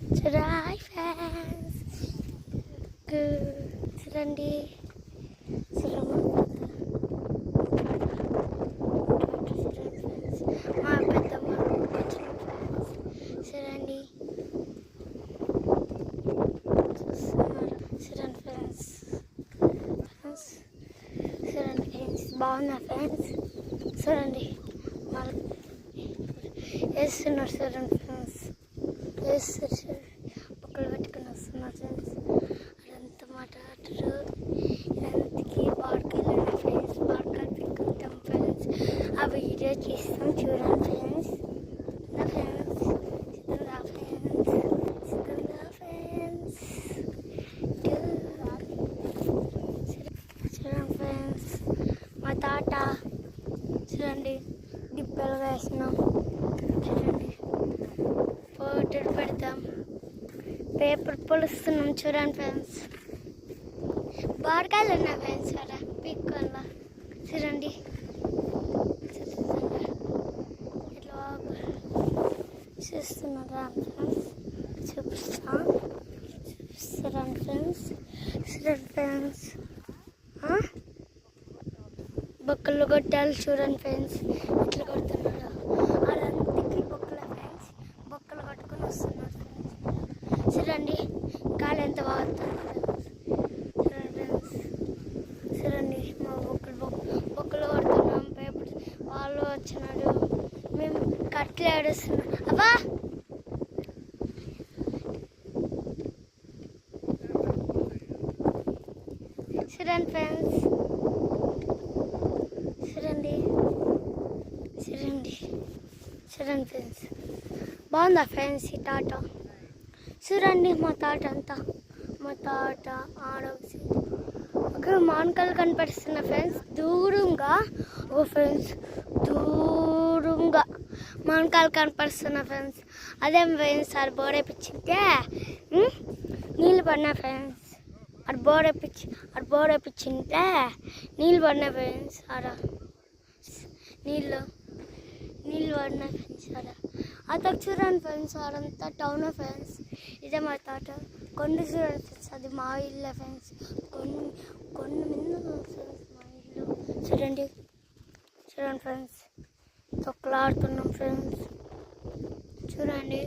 Hi friends, చూడండి మా పెద్దమ్మ వచ్చిన ఫ్రెండ్స్. చూడండి చూస్తున్నారు. చూడండి ఫ్రెండ్స్, చూడండి ఫ్రెండ్స్, బాగున్నా ఫ్రెండ్స్. చూడండి వేస్తున్నారు. చూడండి ఫ్రెండ్స్, వేస్తారు పక్కలు పెట్టుకుని వస్తున్నారు ఫ్రెండ్స్. అదంతా మాట్లాడరు. ఇదంతకి పార్కులు ఉన్నాయి ఫ్రెండ్స్. పార్కులు పెట్టుకుంటాం ఫ్రెండ్స్. ఆ వీడియో తీస్తాం చూడండి ఫ్రెండ్స్. నా ఫ్రెండ్స్ సిద్ధంగా ఫ్రెండ్స్, సిద్ధంగా ఫ్రెండ్స్. చూడండి ఫ్రెండ్స్, మా తాత చూడండి డిప్పలు వేసినాం. చూడండి ఫోటోలు పెడతాం, పేపర్ పొలుస్తున్నాం. చూడండి ఫ్రెండ్స్, బారకాయలు ఉన్నాయి ఫ్రెండ్స్. అలా పీక్కోళ్ళ చూడండి. ఇట్లా చూస్తున్నారా ఫ్రెండ్స్? చూపిస్తాను ఫ్రెండ్స్. చూడండి ఫ్రెండ్స్, బొక్కలు కొట్టాలి. చూడండి ఫ్రెండ్స్, ఇట్లా కొడుతున్నారు. అదంతకి బొక్కల ఫ్రెండ్స్, బొక్కలు కొట్టుకొని వస్తున్నారు ఫ్రెండ్స్. చూడండి గాలి ఎంత బాగుంటుంది. చూడండి ఫ్రెండ్స్, చూడండి మా బొక్కలు కొడుతున్నాం. పేపర్ వాళ్ళు వచ్చినాడు, మేము కట్లు ఏడుస్తున్నాం. అబ్బా చూడండి ఫ్రెండ్స్, చూడండి చూడండి చూడండి ఫ్రెండ్స్, బాగుందా ఫ్రెండ్స్ ఈ తాట? చూడండి మా తాట అంతా, మా తాట ఆడొచ్చి ఒక మామిడికాయలు కనపడిస్తున్న ఫ్రెండ్స్. దూరంగా ఓ ఫ్రెండ్స్, దూరంగా మామిడికాయలు కనపడుతున్న ఫ్రెండ్స్. అదే ఫ్రెండ్స్, అది బోరేపించింటే నీళ్ళు పడినా ఫ్రెండ్స్. అది బోరేపించింటే నీళ్ళు పడినా ఫ్రెండ్స్. ఆడ నీళ్ళు పడినా ఫ్రెండ్స్. ఆడ అతను చూడండి ఫ్రెండ్స్, ఆడంతా టౌన్ ఫ్రెండ్స్. ఇదే మా తాట. కొండ చూడండి ఫ్రెండ్స్, అది మా ఇల్లు ఫ్రెండ్స్. కొండ మీద ఫ్రెండ్స్ మా ఇల్లు. చూడండి ఫ్రెండ్స్, తొక్కలాడుతున్నాం ఫ్రెండ్స్. చూడండి